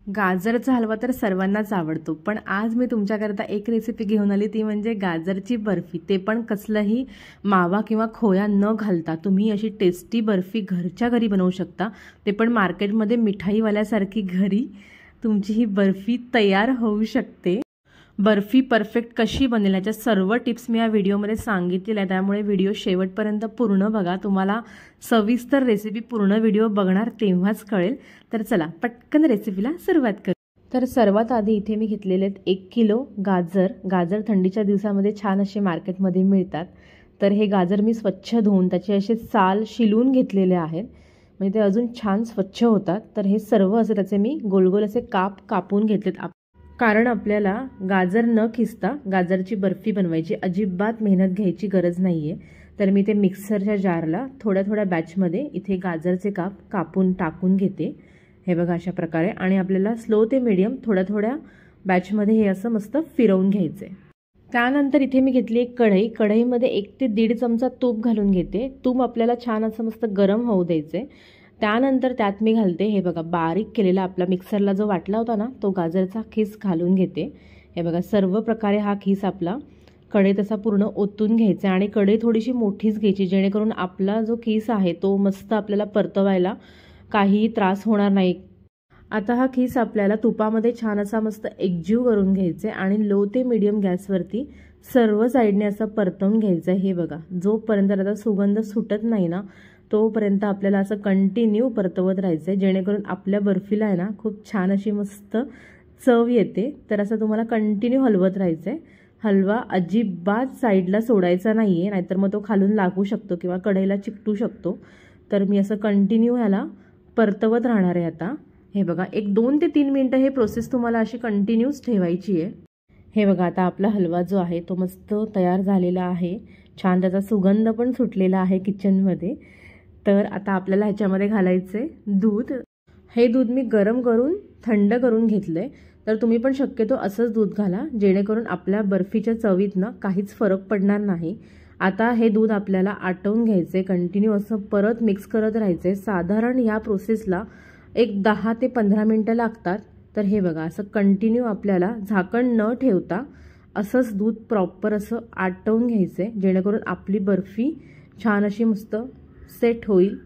गाजरचा हलवा तर सर्वांनाच आवडतो, पण आज मी तुमच्याकरता एक रेसिपी घेऊन आली, ती म्हणजे गाजरची बर्फी. ते पण कसलंही मावा किंवा खोया न घालता तुम्ही अशी टेस्टी बर्फी घरच्या घरी बनवू शकता. ते पण मार्केटमध्ये मिठाईवाल्यासारखी घरी तुमची ही बर्फी तयार होऊ शकते. बर्फी परफेक्ट कशी बनेल याच्या सर्व टिप्स मी या व्हिडिओमध्ये सांगितलेल्या आहेत, त्यामुळे व्हिडिओ शेवटपर्यंत पूर्ण बघा. तुम्हाला सविस्तर रेसिपी पूर्ण व्हिडिओ बघणार तेव्हाच कळेल. तर चला पटकन रेसिपीला सुरुवात करू. तर सर्वात आधी इथे मी घेतलेले आहेत 1 किलो गाजर थंडीच्या दिवसामध्ये छान असे मार्केटमध्ये मिळतात. तर हे गाजर मी स्वच्छ धुवून त्याचे असे साल शिलून घेतलेले आहेत, म्हणजे ते अजून छान स्वच्छ होतात. तर हे सर्व असे त्याचे मी गोल असे कापून घेतलेत, कारण आपल्याला गाजर न खिसता गाजरची बर्फी बनवायची, अजिबात मेहनत घ्यायची गरज नाहीये. तर मी ते मिक्सरच्या जारला थोड्या बॅचमध्ये इथे गाजरचे कापून टाकून घेते. हे बघा अशा प्रकारे. आणि आपल्याला स्लो ते मीडियम थोड्या बॅचमध्ये हे असं मस्त फिरवून घ्यायचे. त्यानंतर इथे मी घेतली एक कढईमध्ये 1 ते 1.5 चमचा तूप घालून घेते. तूप आपल्याला छान असं मस्त गरम होऊ द्यायचे. त्यानंतर त्यात मी घालते हे बघा बारीक केलेला आपला मिक्सरला जो वाटला होता ना, तो गाजरचा खीस घालून घेते. हे बघा सर्व प्रकारे हा खीस आपला कढईत असा पूर्ण ओतून घ्यायचा. आणि कढई थोडीशी मोठीच घ्यायची, जेणेकरून आपला जो खीस आहे तो मस्त आपल्याला परतवायला काहीही त्रास होणार नाही. आता हा खीस आपल्याला तुपामध्ये छान असा मस्त एकजीव करून घ्यायचे आणि लो ते मीडियम गॅसवरती सर्व साईडने असं परतवून घ्यायचं. हे बघा जोपर्यंत त्याचा सुगंध सुटत नाही ना, तोपर्यंत आपल्याला असं कंटिन्यू परतवत राहायचं आहे, जेणेकरून आपल्या बर्फीला आहे ना खूप छान अशी मस्त चव येते. तर असं तुम्हाला कंटिन्यू हलवत राहायचं आहे. हलवा अजिबात साईडला सोडायचा नाही आहे, नाहीतर मग तो खालून लागू शकतो किंवा कढईला चिकटू शकतो. तर मी असं कंटिन्यू ह्याला परतवत राहणार आहे. आता हे बघा 2 ते 3 मिनटं हे प्रोसेस तुम्हाला अशी कंटिन्यूच ठेवायची आहे. हे बघा आता आपला हलवा जो आहे तो मस्त तयार झालेला आहे. छान त्याचा सुगंध पण सुटलेला आहे किचनमध्ये. तर आता आपल्याला ह्याच्यामध्ये घालायचे दूध. हे दूध मी गरम करून थंड करून घेतलंय. तर तुम्ही पण शक्यतो असंच दूध घाला, जेणेकरून आपल्या बर्फीच्या चवीत ना काहीच फरक पडणार नाही. आता हे दूध आपल्याला आटवून घ्यायचे, कंटिन्यू असं परत मिक्स करत राहायचे. साधारण या प्रोसेसला एक 10 ते 15 मिनटं लागतात. तर हे बघा असं कंटिन्यू आपल्याला झाकण न ठेवता असंच दूध प्रॉपर असं आटवून घ्यायचे, जेणेकरून आपली बर्फी छान अशी मस्त सेट होईल.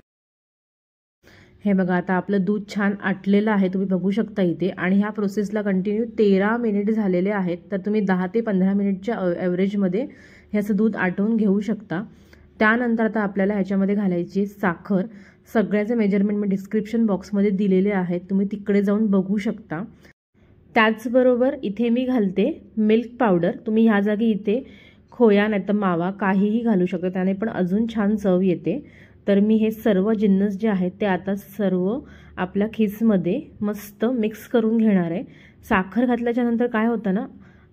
हे बघा आता आपलं दूध छान आटलेलं आहे, तुम्ही बघू शकता इथे. आणि ह्या प्रोसेसला कंटिन्यू 13 मिनिट झालेले आहेत. तर तुम्ही 10 ते 15 मिनिटच्या ॲव्हरेजमध्ये हे असं दूध आटवून घेऊ शकता. त्यानंतर आता आपल्याला ह्याच्यामध्ये घालायची साखर. सगळ्याचे मेजरमेंट मी डिस्क्रिप्शन बॉक्समध्ये दिलेले आहेत, तुम्ही तिकडे जाऊन बघू शकता. त्याचबरोबर इथे मी घालते मिल्क पावडर. तुम्ही ह्या जागी इथे खोया नाही तर मावा काहीही घालू शकता, त्याने पण अजून छान चव येते. तर मी हे सर्व जिन्नस जे आहेत ते आता सर्व आपल्या खीसमध्ये मस्त मिक्स करून घेणार आहे. साखर घातल्याच्या नंतर काय होतं ना,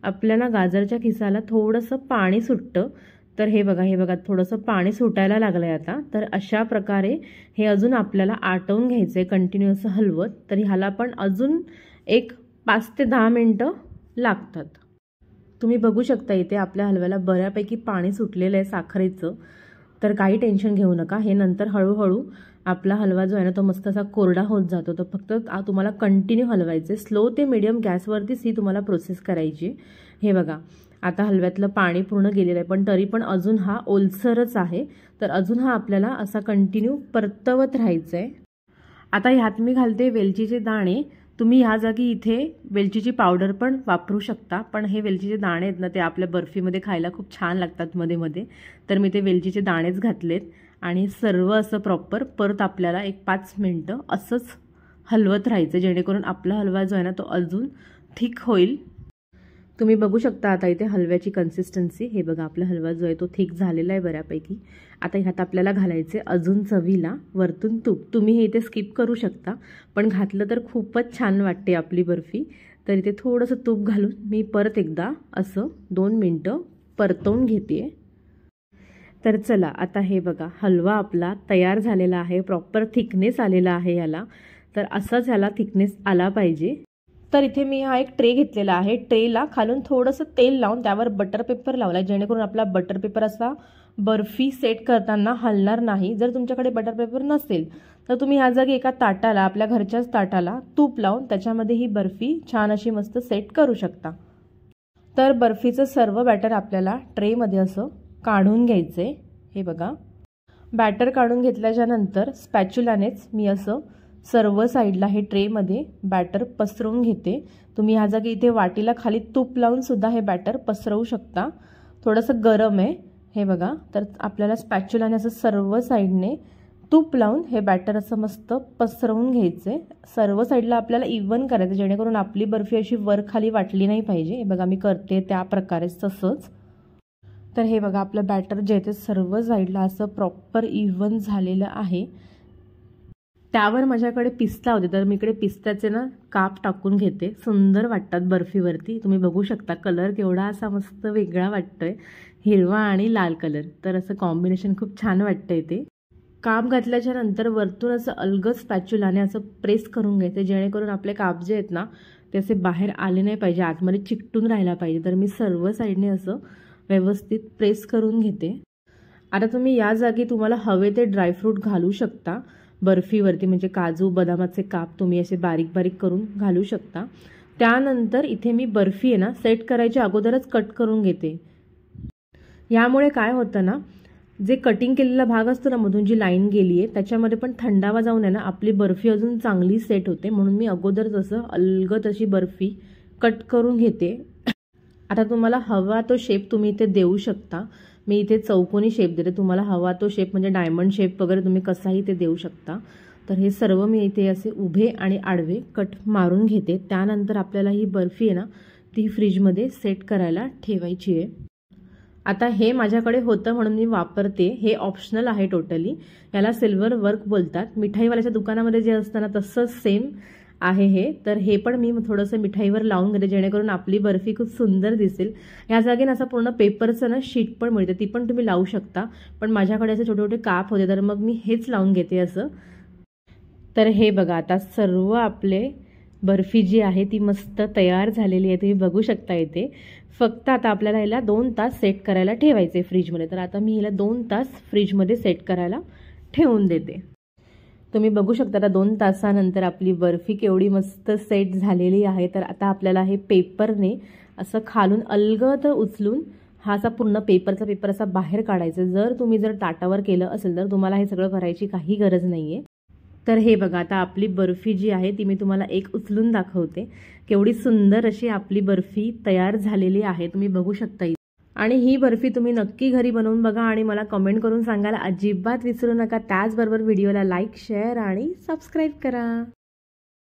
आपल्याला गाजरच्या खिसाला थोडंसं पाणी सुटतं. तर हे बघा थोडंसं पाणी सुटायला लागलंय आता. तर अशा प्रकारे हे अजून आपल्याला आटवून घ्यायचं आहे कंटिन्यू असं हलवत. तर ह्याला पण अजून एक 5 ते 10 मिनटं लागतात. तुम्ही बघू शकता इथे आपल्या हलव्याला बऱ्यापैकी पाणी सुटलेलं आहे साखरेचं. तर काही टेन्शन घेऊ नका, हे नंतर हळूहळू आपला हलवा जो आहे ना तो मस्त असा कोरडा होत जातो. तर फक्त तुम्हाला कंटिन्यू हलवायचे, स्लो ते मीडियम गॅसवरतीच ही तुम्हाला प्रोसेस करायची. हे बघा आता हलव्यातलं पाणी पूर्ण गेलेलं आहे, पण तरी पण अजून हा ओलसरच आहे. तर अजून हा आपल्याला असा कंटिन्यू परतवत राहायचं आहे. आता ह्यात मी घालते वेलचीचे दाणे. तुम्ही ह्या जागी इथे वेलचीची पावडर पण वापरू शकता, पण हे वेलचीचे दाणे आहेत ना ते आपल्या बर्फीमध्ये खायला खूप छान लागतात मध्ये. तर मी ते वेलचीचे दाणेच घातलेत आणि सर्व असं प्रॉपर परत आपल्याला एक 5 मिनटं असंच हलवत राहायचं, जेणेकरून आपला हलवा जो आहे ना तो अजून थिक होईल. तुम्ही बघू शकता आता इथे हलव्याची कन्सिस्टन्सी. हे बघा आपला हलवा जो आहे तो थिक झालेला आहे बऱ्यापैकी. आता ह्यात आपल्याला घालायचे अजून चवीला वरतून तूप. तुम्ही हे इथे स्किप करू शकता, पण घातलं तर खूपच छान वाटते आपली बर्फी. तर इथे थोडंसं तूप घालून मी परत एकदा असं 2 मिनटं परतवून घेते. तर चला आता हे बघा हलवा आपला तयार झालेला आहे, प्रॉपर थिकनेस आलेला आहे याला. तर असाच ह्याला थिकनेस आला पाहिजे. तर इथे मी हा एक ट्रे घेतलेला आहे. ट्रेला खालून थोडंसं तेल लावून त्यावर बटर पेपर लावला, जेणेकरून आपला बटर पेपर असा बर्फी सेट करताना हलणार नाही. जर तुमच्याकडे बटर पेपर नसेल तर तुम्ही ह्या जागी एका ताटाला, आपल्या घरच्याच ताटाला तूप लावून त्याच्यामध्ये ही बर्फी छान अशी मस्त सेट करू शकता। तर बर्फीचं सर्व बॅटर आपल्याला ट्रेमध्ये असं काढून घ्यायचे। हे बघा, बॅटर काढून घेतल्याच्या नंतर स्पॅच्युलानेच मी असं सर्व साईडला हे ट्रेमध्ये बॅटर पसरवून घेते। तुम्ही ह्या जागी इथे वाटीला खाली तूप लावून सुद्धा हे बॅटर पसरवू शकता। थोडंसं गरम आहे हे बघा, तर आपल्याला स्पॅच्युलाने असं सर्व साईडने तूप लावून हे बॅटर असं मस्त पसरवून घ्यायचे। सर्व साईडला आपल्याला इव्हन करायचं, जेणेकरून आपली बर्फी अशी वर खाली वाटली नाही पाहिजे। हे बघा मी करते त्या प्रकारेच तसंच। तर हे बघा आपलं बॅटर जे ते सर्व साईडला असं प्रॉपर इव्हन झालेलं आहे। त्यावर माझ्याकडे पिस्ता होते, तर मी इकडे पिस्त्याचे ना काप टाकून घेते। सुंदर वाटतात बर्फीवरती, तुम्ही बघू शकता कलर केवढा असा मस्त वेगळा वाटतोय, हिरवा आणि लाल कलर। तर असं कॉम्बिनेशन खूप छान वाटतंय ते। काप घातल्याच्या नंतर वरतून असं अलगद स्पॅच्युलाने असं प्रेस करून घ्यायचं, जेणेकरून आपले काप जे आहेत ना ते असे बाहेर आले नाही पाहिजे, आतमध्ये चिकटून राहायला पाहिजे। तर मी सर्व साईडने असं व्यवस्थित प्रेस करून घेते। आता तुम्ही या जागी तुम्हाला हवे ते ड्रायफ्रूट घालू शकता बर्फीवरती, म्हणजे काजू बदामाचे काप तुम्ही असे बारीक बारीक करून घालू शकता। त्यानंतर इथे मी बर्फी आहे ना सेट करायच्या अगोदरच कट करून घेते। यामुळे काय होतं ना, जे कटिंग केलेला भाग असतो ना मधून जी लाईन गेली आहे त्याच्यामध्ये पण थंडावा जाऊन आहे ना आपली बर्फी अजून चांगली सेट होते, म्हणून मी अगोदरच असं अलगद अशी बर्फी कट करून घेते। आता तुम्हाला हवा तो शेप तुम्ही इथे देऊ शकता। मी इथे चौकोनी शेप देते, तुम्हाला हवा तो शेप म्हणजे डायमंड शेप वगैरे तुम्ही कसाही ते देऊ शकता। तर हे सर्व मी इथे असे उभे आणि आडवे कट मारून घेते। त्यानंतर आपल्याला ही बर्फी आहे ना ती फ्रीजमध्ये सेट करायला ठेवायची आहे। आता हे माझ्याकडे होतं म्हणून मी वापरते, हे ऑप्शनल आहे टोटली। याला सिल्वर वर्क बोलतात। मिठाईवाल्याच्या दुकानामध्ये जे असतं ना तसंच सेम आहे हे। तर हे पण मी थोडंसं मिठाईवर लावून घेते, जेणेकरून आपली बर्फी खूप सुंदर दिसेल। या जागेने असं पूर्ण पेपरचं ना शीट पण मिळते, ती पण तुम्ही लावू शकता, पण माझ्याकडे असे छोटे छोटे काप होते तर मग मी हेच लावून घेते असं। तर हे बघा आता सर्व आपले बर्फी जी आहे ती मस्त तयार झालेली आहे, तुम्ही बघू शकता इथे। फक्त आता आपल्याला ह्याला 2 तास सेट करायला ठेवायचे फ्रीजमध्ये। तर आता मी ह्याला 2 तास फ्रीजमध्ये सेट करायला ठेवून देते। तुम्ही बघू शकता आता 2 तासानंतर आपली बर्फी केवढी मस्त सेट झालेली आहे। तर आता आपल्याला हे पेपरने असं खालून अलगद उचलून हा असा पूर्ण पेपरचा पेपर असा बाहेर काढायचा। जर ताटावर केलं असेल तर तुम्हाला हे सगळं करायची काही गरज नाहीये। तर हे बघा आता आपली बर्फी जी आहे ती मी तुम्हाला एक उचलून दाखवते, केवढी सुंदर अशी आपली बर्फी तयार झालेली आहे, तुम्ही बघू शकता। आणि ही बर्फी तुम्ही नक्की घरी बनवून बघा आणि मला कमेंट करून सांगायला अजिबात विसरू नका। त्याचबरोबर व्हिडिओला लाईक, शेअर आणि सबस्क्राईब करा।